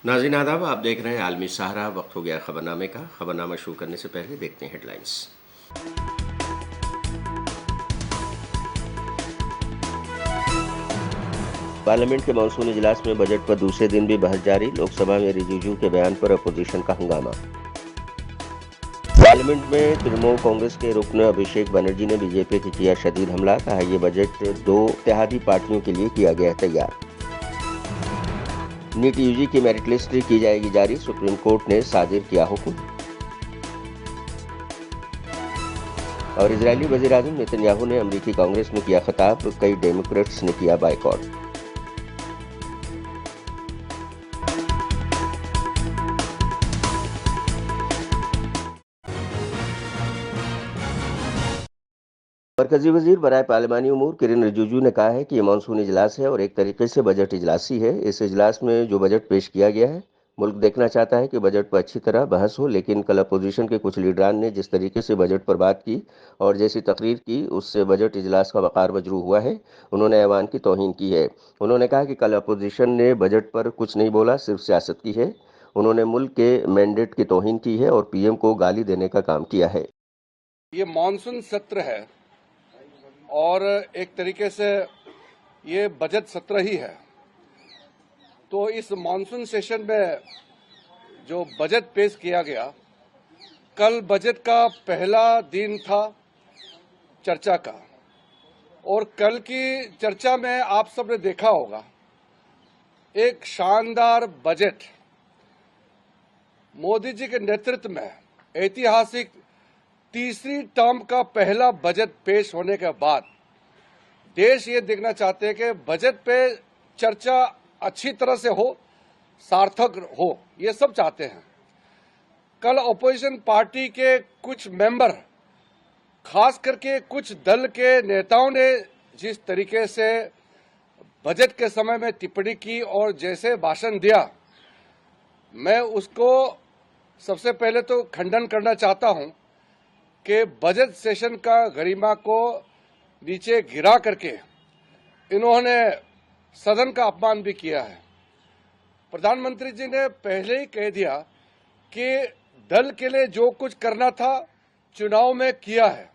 नाज़रीन आदाब, आप देख रहे हैं आलमी सहारा। वक्त हो गया खबरनामे का। खबरनामा शुरू करने से पहले देखते हैं हेडलाइंस। पार्लियामेंट के मानसून इजलास में बजट पर दूसरे दिन भी बहस जारी। लोकसभा में रिजिजू के बयान पर अपोजिशन का हंगामा। पार्लियामेंट में तृणमूल कांग्रेस के रुकन अभिषेक बनर्जी ने बीजेपी पर किया शदीद हमला। कहा, यह बजट दो इत्तेहादी पार्टियों के लिए किया गया तैयार। नीट यूजी की मेरिट लिस्ट की जाएगी जारी। सुप्रीम कोर्ट ने साजिर किया हुक्म। और इजरायली वजीर आजम नेतन्याहू ने अमेरिकी कांग्रेस में किया खिताब। कई डेमोक्रेट्स ने किया बायकॉट। मरकजी वजीर बराए पार्लिमानी उमूर किरेन रिजिजू ने कहा है कि ये मानसून इजलास है और एक तरीके से बजट इजलास ही है। इस इजलास में जो बजट पेश किया गया है, मुल्क देखना चाहता है कि बजट पर अच्छी तरह बहस हो। लेकिन कल अपोजिशन के कुछ लीडरान ने जिस तरीके से बजट पर बात की और जैसी तकरीर की, उससे बजट इजलास का वक़ार मजरूह हुआ है। उन्होंने ऐवान की तौहीन की है। उन्होंने कहा कि कल अपोजिशन ने बजट पर कुछ नहीं बोला, सिर्फ सियासत की है। उन्होंने मुल्क के मैंडेट की तौहीन की है और पीएम को गाली देने का काम किया है। ये मानसून सत्र है और एक तरीके से ये बजट सत्र ही है। तो इस मानसून सेशन में जो बजट पेश किया गया, कल बजट का पहला दिन था चर्चा का, और कल की चर्चा में आप सबने देखा होगा एक शानदार बजट मोदी जी के नेतृत्व में ऐतिहासिक तीसरी टर्म का पहला बजट पेश होने के बाद देश ये देखना चाहते हैं कि बजट पे चर्चा अच्छी तरह से हो, सार्थक हो, ये सब चाहते हैं। कल अपोजिशन पार्टी के कुछ मेंबर, खास करके कुछ दल के नेताओं ने जिस तरीके से बजट के समय में टिप्पणी की और जैसे भाषण दिया, मैं उसको सबसे पहले तो खंडन करना चाहता हूं कि बजट सेशन का गरिमा को नीचे गिरा करके इन्होंने सदन का अपमान भी किया है। प्रधानमंत्री जी ने पहले ही कह दिया कि दल के लिए जो कुछ करना था चुनाव में किया है,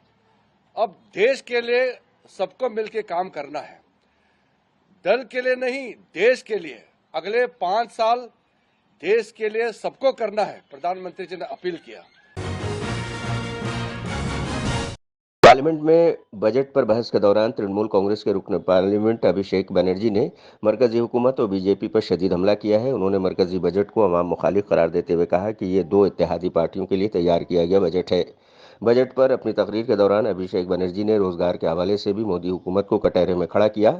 अब देश के लिए सबको मिलकर काम करना है। दल के लिए नहीं, देश के लिए अगले 5 साल देश के लिए सबको करना है, प्रधानमंत्री जी ने अपील किया। पार्लियामेंट में बजट पर बहस के दौरान तृणमूल कांग्रेस के रुकन पार्लियामेंट अभिषेक बनर्जी ने मरकजी हुकूमत और बीजेपी पर शदीद हमला किया है। उन्होंने मरकजी बजट को अवाम मुखालिफ करार देते हुए कहा कि ये दो इत्तेहादी पार्टियों के लिए तैयार किया गया बजट है। बजट पर अपनी तकरीर के दौरान अभिषेक बनर्जी ने रोजगार के हवाले से भी मोदी हुकूमत को कटहरे में खड़ा किया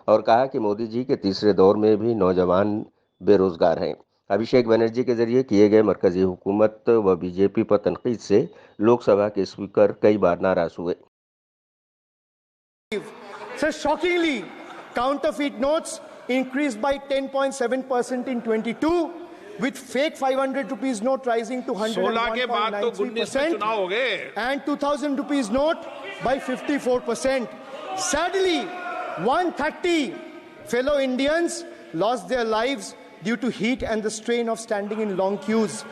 और कहा कि मोदी जी के तीसरे दौर में भी नौजवान बेरोजगार हैं। अभिषेक बनर्जी के जरिए किए गए मरकजी हुकूमत व बीजेपी पर तनकीद से लोकसभा के स्पीकर कई बार नाराज हुए। So shockingly, counterfeit notes increased by 10.7% in 22, with fake 500 rupees note rising to 101.93% and 2000 rupees note by 54%. Sadly, 130 fellow Indians lost their lives due to heat and the strain of standing in long queues,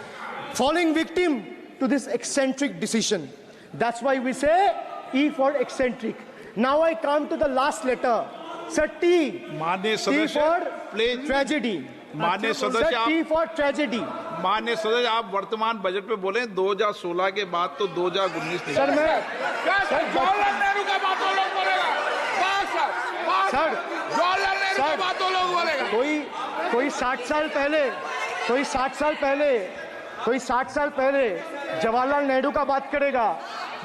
falling victim to this eccentric decision. That's why we say E for eccentric. Now I come to the last letter. Sir, T. T for tragedy. माननीय सदस्य, T for tragedy. माननीय सदस्य, आप वर्तमान budget पे बोले 2016 के बाद तो 2019 नहीं। सर मैं जवाहरलाल नेहरू का बात तो लोग बोलेगा। सर जवाहरलाल नेहरू का बात तो लोग बोलेगा। कोई 60 साल पहले जवाहरलाल नेहरू का बात करेगा,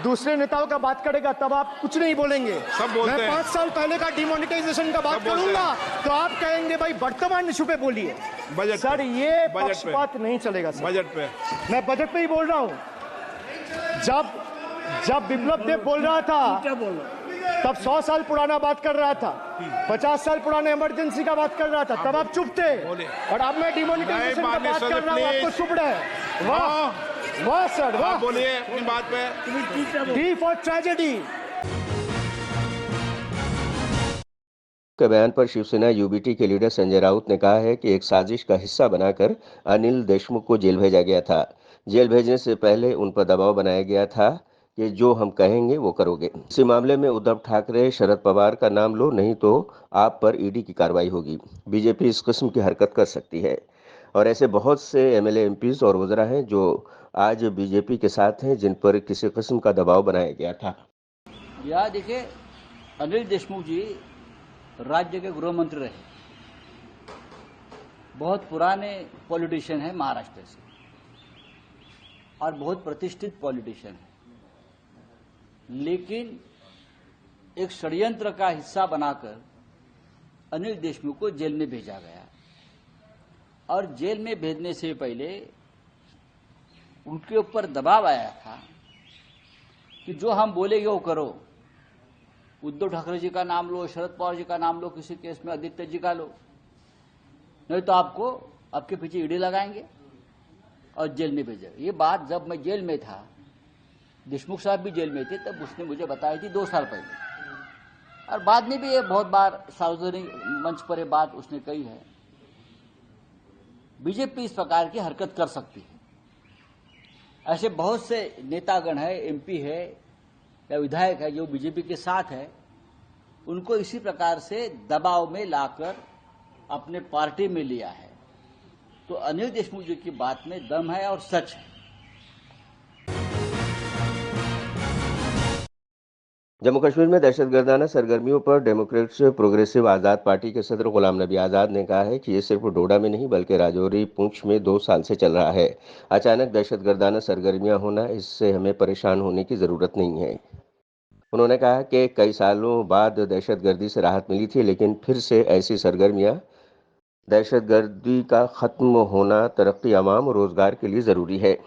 दूसरे नेताओं का बात करेगा, तब आप कुछ नहीं बोलेंगे। सब बोलते मैं हैं। 5 साल पहले का डिमोनेटाइजेशन का बात करूंगा तो आप कहेंगे भाई वर्तमान इशू पे बोलिए। बजट सर पे। ये बजट पे। पक्षपात नहीं चलेगा सर। बजट पे मैं बजट पे ही बोल रहा हूँ। जब विप्लव देव बोल रहा था तब 100 साल पुराना बात कर रहा था, 50 साल पुराने इमरजेंसी का बात कर रहा था, तब आप चुप थे। और अब मैं डिमोनेटाइजेशन का बात कर रहा हूँ, आपको चुप रहे। वाह सर, वाह। बोलिए अपनी बात पे। D for tragedy. के बयान पर शिवसेना यूबीटी के लीडर संजय राउत ने कहा है कि एक साजिश का हिस्सा बनाकर अनिल देशमुख को जेल भेजा गया था। जेल भेजने से पहले उन पर दबाव बनाया गया था कि जो हम कहेंगे वो करोगे। इसी मामले में उद्धव ठाकरे, शरद पवार का नाम लो, नहीं तो आप पर ईडी की कार्रवाई होगी। बीजेपी इस किस्म की हरकत कर सकती है और ऐसे बहुत से एमएलए, एमपीज और वज़रा हैं जो आज बीजेपी के साथ हैं, जिन पर किसी किस्म का दबाव बनाया गया था। यह देखिए, अनिल देशमुख जी राज्य के गृह मंत्री रहे, बहुत पुराने पॉलिटिशियन हैं महाराष्ट्र से और बहुत प्रतिष्ठित पॉलिटिशियन है, लेकिन एक षड्यंत्र का हिस्सा बनाकर अनिल देशमुख को जेल में भेजा गया और जेल में भेजने से पहले उनके ऊपर दबाव आया था कि जो हम बोलेंगे वो करो। उद्धव ठाकरे जी का नाम लो, शरद पवार जी का नाम लो, किसी केस में आदित्य जी का लो, नहीं तो आपको आपके पीछे ईडी लगाएंगे और जेल में भेजेंगे। ये बात जब मैं जेल में था, देशमुख साहब भी जेल में थे, तब उसने मुझे बताई थी 2 साल पहले, और बाद में भी ये बहुत बार सार्वजनिक मंच पर ये बात उसने कही है। बीजेपी इस प्रकार की हरकत कर सकती है। ऐसे बहुत से नेतागण है, एमपी है या विधायक है जो बीजेपी के साथ है, उनको इसी प्रकार से दबाव में लाकर अपने पार्टी में लिया है। तो अनिल देशमुख जी की बात में दम है और सच है। जम्मू कश्मीर में दहशतगर्दाना सरगर्मियों पर डेमोक्रेट्स प्रोग्रेसिव आज़ाद पार्टी के सदर गुलाम नबी आज़ाद ने कहा है कि ये सिर्फ डोडा में नहीं बल्कि राजौरी, पुंछ में 2 साल से चल रहा है। अचानक दहशतगर्दाना सरगर्मियां होना, इससे हमें परेशान होने की ज़रूरत नहीं है। उन्होंने कहा कि कई सालों बाद दहशतगर्दी से राहत मिली थी, लेकिन फिर से ऐसी सरगर्मियां, दहशतगर्दी का ख़त्म होना तरक्की, अवाम और रोज़गार के लिए ज़रूरी है।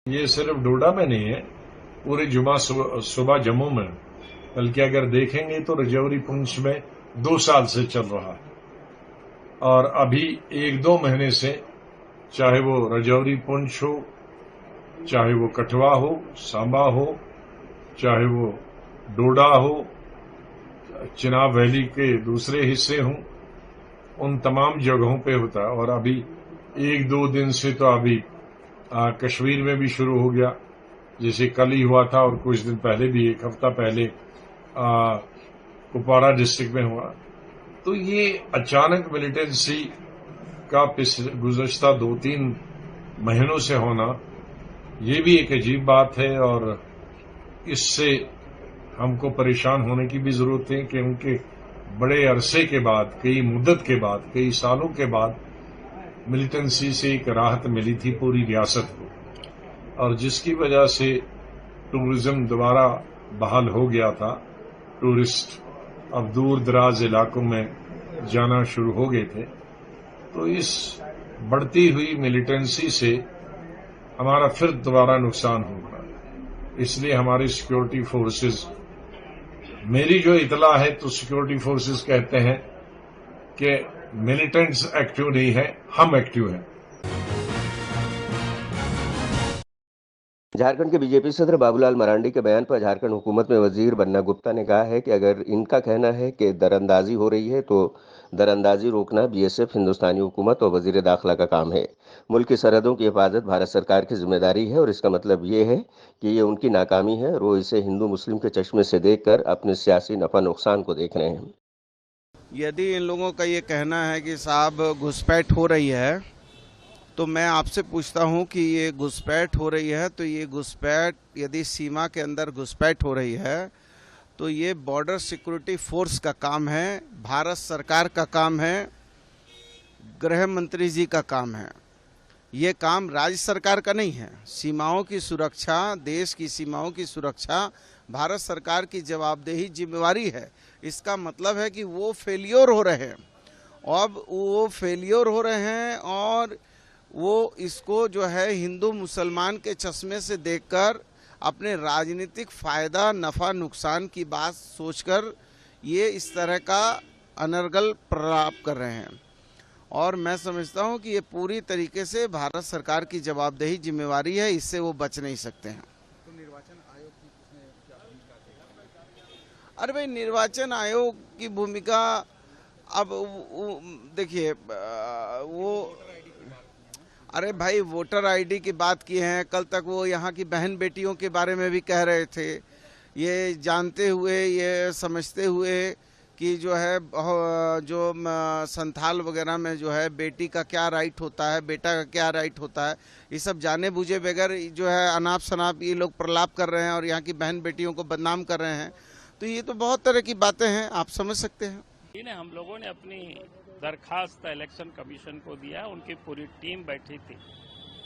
ये सिर्फ डोडा में नहीं है, पूरे जुमा सुबह जम्मू में, बल्कि अगर देखेंगे तो रजौरी, पुंछ में 2 साल से चल रहा है। और अभी 1-2 महीने से, चाहे वो रजौरी, पुंछ हो, चाहे वो कठुआ हो, सांबा हो, चाहे वो डोडा हो, चिनाब वैली के दूसरे हिस्से हों, उन तमाम जगहों पे होता है। और अभी 1-2 दिन से तो अभी कश्मीर में भी शुरू हो गया, जैसे कल ही हुआ था और कुछ दिन पहले भी, 1 हफ्ता पहले कुपवाड़ा डिस्ट्रिक्ट में हुआ। तो ये अचानक मिलिटेंसी का गुज़श्ता 2-3 महीनों से होना, ये भी एक अजीब बात है और इससे हमको परेशान होने की भी जरूरत है कि उनके बड़े अरसे के बाद, कई मुद्दत के बाद, कई सालों के बाद मिलिटेंसी से एक राहत मिली थी पूरी रियासत को, और जिसकी वजह से टूरिज्म दोबारा बहाल हो गया था। टूरिस्ट अब दूर दराज इलाकों में जाना शुरू हो गए थे। तो इस बढ़ती हुई मिलिटेंसी से हमारा फिर दोबारा नुकसान होगा। इसलिए हमारी सिक्योरिटी फोर्सेस, मेरी जो इतला है तो सिक्योरिटी फोर्सेस कहते हैं कि मिलिटेंट्स एक्टिव नहीं है, हम एक्टिव हैं। झारखंड के बीजेपी सदर बाबूलाल मरांडी के बयान पर झारखंड हुकूमत में वजीर बन्ना गुप्ता ने कहा है कि अगर इनका कहना है कि दरअंदाजी हो रही है तो दरअंदाजी रोकना बीएसएफ, हिंदुस्तानी हुकूमत और वजीर दाखिला का काम है। मुल्क की सरहदों की हिफाजत भारत सरकार की जिम्मेदारी है और इसका मतलब ये है कि ये उनकी नाकामी है और वो इसे हिंदू मुस्लिम के चश्मे से देखकर अपने सियासी नफा नुकसान को देख रहे हैं। यदि इन लोगों का ये कहना है कि साहब घुसपैठ हो रही है, तो मैं आपसे पूछता हूं कि ये घुसपैठ हो रही है, तो ये घुसपैठ यदि सीमा के अंदर घुसपैठ हो रही है तो ये बॉर्डर सिक्योरिटी फोर्स का काम है, भारत सरकार का काम है, गृह मंत्री जी का काम है। ये काम राज्य सरकार का नहीं है। सीमाओं की सुरक्षा, देश की सीमाओं की सुरक्षा भारत सरकार की जवाबदेही, जिम्मेवारी है। इसका मतलब है कि वो फेलियर हो रहे हैं, अब वो फेलियर हो रहे हैं और वो इसको जो है हिंदू मुसलमान के चश्मे से देखकर अपने राजनीतिक फायदा, नफा, नुकसान की बात सोचकर ये इस तरह का अनर्गल प्रलाप कर रहे हैं। और मैं समझता हूं कि ये पूरी तरीके से भारत सरकार की जवाबदेही, जिम्मेवारी है, इससे वो बच नहीं सकते हैं। तो निर्वाचन आयोग की अरे भाई, निर्वाचन आयोग की भूमिका, अब देखिए वो, अरे भाई वोटर आईडी की बात की है, कल तक वो यहाँ की बहन बेटियों के बारे में भी कह रहे थे। ये जानते हुए, ये समझते हुए कि जो है जो संथाल वगैरह में जो है बेटी का क्या राइट होता है, बेटा का क्या राइट होता है, ये सब जाने बूझे बगैर जो है अनाप शनाप ये लोग प्रलाप कर रहे हैं और यहाँ की बहन बेटियों को बदनाम कर रहे हैं। तो ये तो बहुत तरह की बातें हैं, आप समझ सकते हैं। हम लोगों ने अपनी दरखास्त इलेक्शन कमीशन को दिया, उनकी पूरी टीम बैठी थी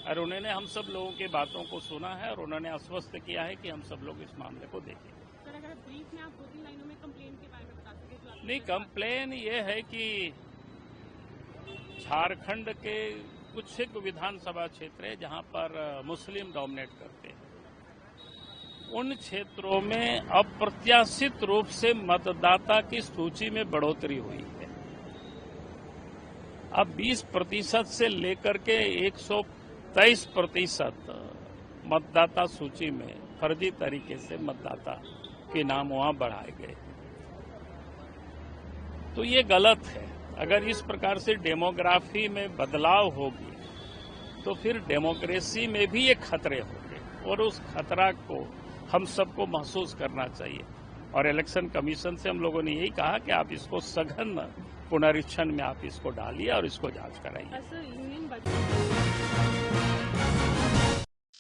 और उन्होंने हम सब लोगों की बातों को सुना है और उन्होंने आश्वस्त किया है कि हम सब लोग इस मामले को देखेंगे। सर, अगर ब्रीफ में आप 2-3 लाइनों में कंप्लेन के बारे में बता सकें। नहीं, कंप्लेन ये है कि झारखंड के कुछ एक विधानसभा क्षेत्र है जहां पर मुस्लिम डोमिनेट करते हैं, उन क्षेत्रों में अप्रत्याशित रूप से मतदाता की सूची में बढ़ोतरी हुई है। अब 20% से लेकर के 123% मतदाता सूची में फर्जी तरीके से मतदाता के नाम वहां बढ़ाए गए। तो ये गलत है। अगर इस प्रकार से डेमोग्राफी में बदलाव होगी तो फिर डेमोक्रेसी में भी ये खतरे होंगे और उस खतरा को हम सबको महसूस करना चाहिए। और इलेक्शन कमीशन से हम लोगों ने यही कहा कि आप इसको सघन पुनरीक्षण में आप इसको डालिए और इसको जांच कराइए।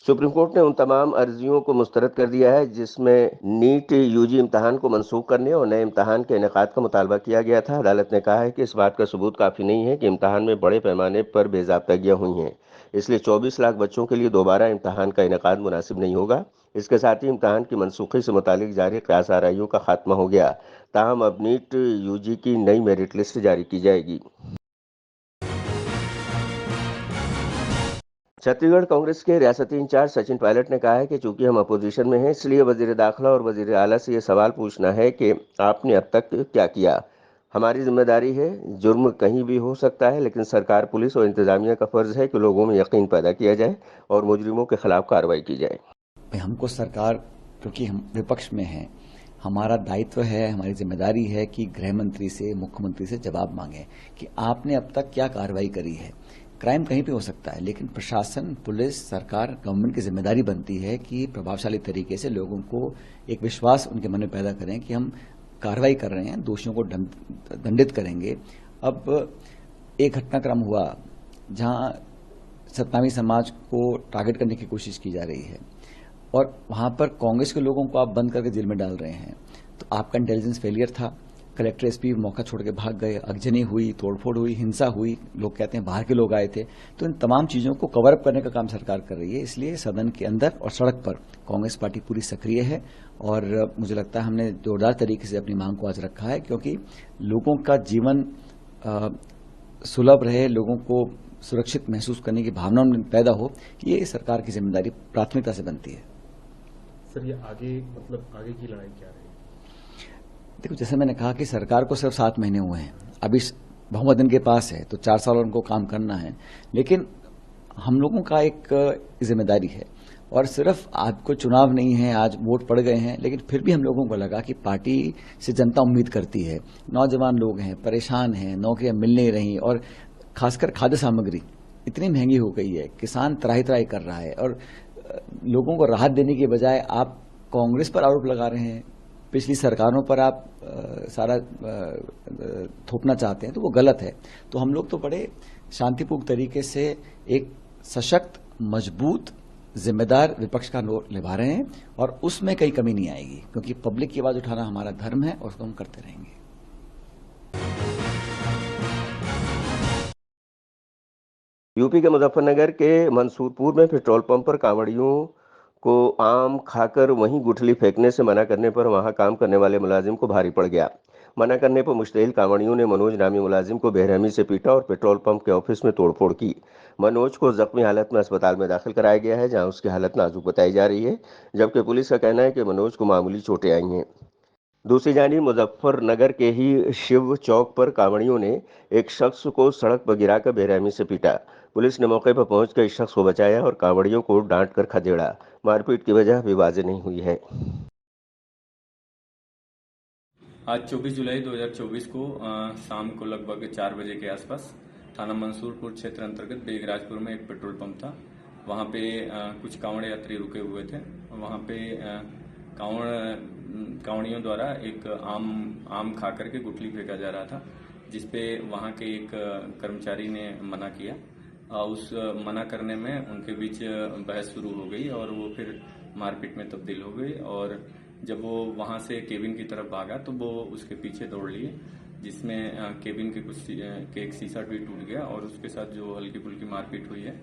सुप्रीम कोर्ट ने उन तमाम अर्जियों को मुस्तरद कर दिया है जिसमें नीट यूजी इम्तहान को मनसूख करने और नए इम्तहान के इनेकाद का मुतालबा किया गया था। अदालत ने कहा है कि इस बात का सबूत काफी नहीं है कि इम्तहान में बड़े पैमाने पर बेज़ाब्तगियां हुई हैं, इसलिए 24 लाख बच्चों के लिए दोबारा इम्तहान का इनेकाद मुनासिब नहीं होगा। इसके साथ ही इम्तहान की मनसूखी से मुतालिक जारी क़यास आराइयों का खात्मा हो गया। ताहम अब नीट यूजी की नई मेरिट लिस्ट जारी की जाएगी। छत्तीसगढ़ कांग्रेस के रियासती इंचार्ज सचिन पायलट ने कहा है कि चूंकि हम अपोजिशन में हैं, इसलिए वजीर दाखिला और वजीर आला से ये सवाल पूछना है कि आपने अब तक क्या किया। हमारी जिम्मेदारी है, जुर्म कहीं भी हो सकता है, लेकिन सरकार, पुलिस और इंतजामिया का फर्ज है कि लोगों में यकीन पैदा किया जाए और मुजरिमों के खिलाफ कार्रवाई की जाए। हमको सरकार, क्योंकि हम विपक्ष में हैं, हमारा दायित्व है, हमारी जिम्मेदारी है कि गृह मंत्री से, मुख्यमंत्री से जवाब मांगे कि आपने अब तक क्या कार्रवाई करी है। क्राइम कहीं भी हो सकता है, लेकिन प्रशासन, पुलिस, सरकार, गवर्नमेंट की जिम्मेदारी बनती है कि प्रभावशाली तरीके से लोगों को एक विश्वास उनके मन में पैदा करें कि हम कार्रवाई कर रहे हैं, दोषियों को दंडित करेंगे। अब एक घटनाक्रम हुआ जहां सत्नामी समाज को टारगेट करने की कोशिश की जा रही है और वहां पर कांग्रेस के लोगों को आप बंद करके जेल में डाल रहे हैं, तो आपका इंटेलिजेंस फेलियर था। कलेक्टर, एसपी मौका छोड़ के भाग गए, आगजनी हुई, तोड़फोड़ हुई, हिंसा हुई, लोग कहते हैं बाहर के लोग आए थे। तो इन तमाम चीजों को कवर अप करने का काम सरकार कर रही है। इसलिए सदन के अंदर और सड़क पर कांग्रेस पार्टी पूरी सक्रिय है और मुझे लगता है हमने जोरदार तरीके से अपनी मांग को आज रखा है, क्योंकि लोगों का जीवन सुलभ रहे, लोगों को सुरक्षित महसूस करने की भावना पैदा हो, ये सरकार की जिम्मेदारी प्राथमिकता से बनती है। सर, ये आगे की लड़ाई क्या रहेगी? देखो, जैसे मैंने कहा कि सरकार को सिर्फ 7 महीने हुए हैं, अभी बहुमत इनके पास है, तो 4 साल उनको काम करना है। लेकिन हम लोगों का एक जिम्मेदारी है और सिर्फ आपको चुनाव नहीं है, आज वोट पड़ गए हैं, लेकिन फिर भी हम लोगों को लगा कि पार्टी से जनता उम्मीद करती है। नौजवान लोग हैं, परेशान हैं, नौकरियां मिल नहीं रही और खासकर खाद्य सामग्री इतनी महंगी हो गई है, किसान त्राही त्राही कर रहा है और लोगों को राहत देने के बजाय आप कांग्रेस पर आरोप लगा रहे हैं, पिछली सरकारों पर आप सारा थोपना चाहते हैं, तो वो गलत है। तो हम लोग तो बड़े शांतिपूर्ण तरीके से एक सशक्त, मजबूत, जिम्मेदार विपक्ष का रोल निभा रहे हैं और उसमें कहीं कमी नहीं आएगी, क्योंकि पब्लिक की आवाज उठाना हमारा धर्म है और उसको हम करते रहेंगे। यूपी के मुजफ्फरनगर के मंसूरपुर में पेट्रोल पंप पर कांवड़ियों को आम खाकर वहीं गुठली फेंकने से मना करने पर वहां काम करने वाले मुलाजिम को भारी पड़ गया। मना करने पर मुश्तइल कांवड़ियों ने मनोज नामी मुलाजिम को बेरहमी से पीटा और पेट्रोल पंप के ऑफिस में तोड़फोड़ की। मनोज को जख्मी हालत में अस्पताल में दाखिल कराया गया है, जहां उसकी हालत नाजुक बताई जा रही है, जबकि पुलिस का कहना है कि मनोज को मामूली चोटें आई हैं। दूसरी जानिब मुजफ्फरनगर के ही शिव चौक पर कांवड़ियों ने एक शख्स को सड़क पर गिराकर बेरहमी से पीटा। पुलिस ने मौके पर पहुंचकर इस शख्स को बचाया और कांवड़ियों को डांट कर खदेड़ा। मारपीट की वजह अभी वाज़ेह नहीं हुई है। आज 24 जुलाई 2024 को शाम को लगभग 4 बजे के आसपास थाना मंसूरपुर क्षेत्र अंतर्गत बेगराजपुर में एक पेट्रोल पंप था। वहां पे कुछ कांवड़ यात्री रुके हुए थे। वहां पे कांवड़ियों द्वारा एक आम खा करके गुठली फेंका जा रहा था, जिसपे वहां के एक कर्मचारी ने मना किया। उस मना करने में उनके बीच बहस शुरू हो गई और वो फिर मारपीट में तब्दील हो गई। और जब वो वहां से केबिन की तरफ भागा तो वो उसके पीछे दौड़ लिए, जिसमें केबिन के एक शीशा भी टूट गया और उसके साथ जो हल्की फुल्की मारपीट हुई है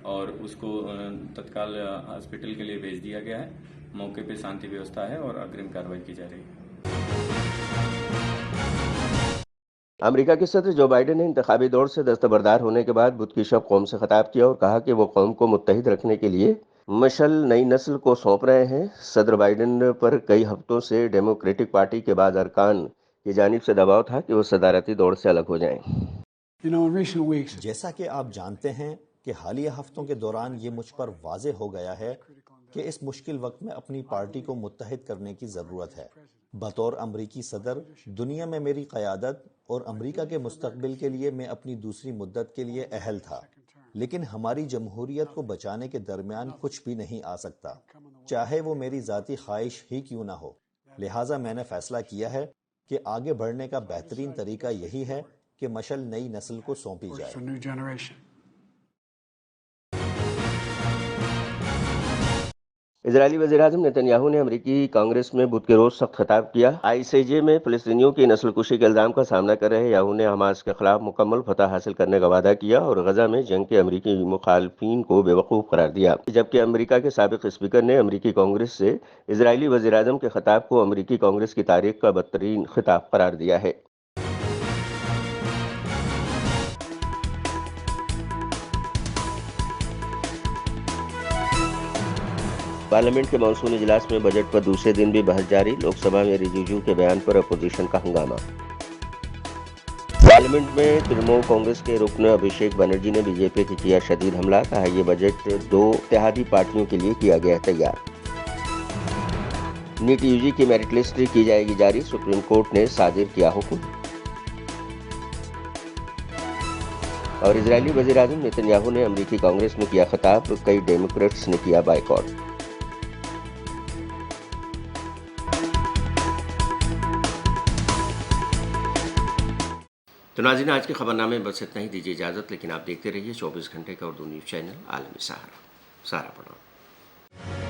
और उसको तत्काल हॉस्पिटल के लिए भेज दिया गया है। मौके पे शांति व्यवस्था है और अग्रिम कार्रवाई की जा रही है। अमेरिका के सदर जो बाइडेन ने इंतखाबी दौर से दस्तबरदार होने के बाद बुध की शब कौम से खिताब किया और कहा कि वो कौम को मुत्तहिद रखने के लिए मशल नई नस्ल को सौंप रहे हैं। सदर बाइडेन पर कई हफ्तों से डेमोक्रेटिक पार्टी के बाद अरकान की जानिब से दबाव था कि वो सदारती दौड़ से अलग हो जाएं। जैसा कि आप जानते हैं कि हालिया हफ्तों के दौरान ये मुझ पर वाज़े हो गया है कि इस मुश्किल वक्त में अपनी पार्टी को मुत्तहिद करने की ज़रूरत है। बतौर अमरीकी सदर दुनिया में मेरी क़यादत और अमरीका के मुस्तकबिल के लिए मैं अपनी दूसरी मुद्दत के लिए अहल था, लेकिन हमारी जमहूरियत को बचाने के दरमियान कुछ भी नहीं आ सकता, चाहे वो मेरी ज़ाती ख्वाहिश ही क्यों ना हो। लिहाजा मैंने फैसला किया है कि आगे बढ़ने का बेहतरीन तरीका यही है कि मशल नई नस्ल को सौंपी जाए। इजरायली वज़ीर-ए-आज़म नेतन्याहू ने अमेरिकी कांग्रेस में बुध के रोज सख्त खिताब किया। आईसीजे में फिलिस्तीनियों की नस्लकुशी के इल्जाम का सामना कर रहे याहू ने हमास के खिलाफ मुकम्मल फतह हासिल करने का वादा किया और गजा में जंग के अमेरिकी मुखालफिन को बेवकूफ़ करार दिया। जबकि अमेरिका के साबिक स्पीकर ने अमेरिकी कांग्रेस से इजरायली वज़ीर-ए-आज़म के खिताब को अमेरिकी कांग्रेस की तारीख का बदतरीन खिताब करार दिया है। पार्लियामेंट के मानसून इजलास में बजट पर दूसरे दिन भी बहस जारी। लोकसभा में रिजिजू के बयान पर अपोजिशन का हंगामा। पार्लियामेंट में तृणमूल कांग्रेस के रुकन अभिषेक बनर्जी ने बीजेपी पर किया शदीद हमला। कहा यह बजट दो इत्तेहादी पार्टियों के लिए किया गया तैयार। नीट यूजी की मेरिट लिस्ट की जाएगी जारी। सुप्रीम कोर्ट ने सादिर किया हुक्म। और इजरायली वज़ीर-ए-आज़म नेतन्याहू ने अमेरिकी कांग्रेस में किया खिताब। कई डेमोक्रेट्स ने किया बाइकॉट। तो नाज़रीन, आज के खबरनामे में बस इतना ही। दीजिए इजाज़त, लेकिन आप देखते रहिए 24 घंटे का उर्दू न्यूज़ चैनल आलमी सहारा। सहारा प्रणाम।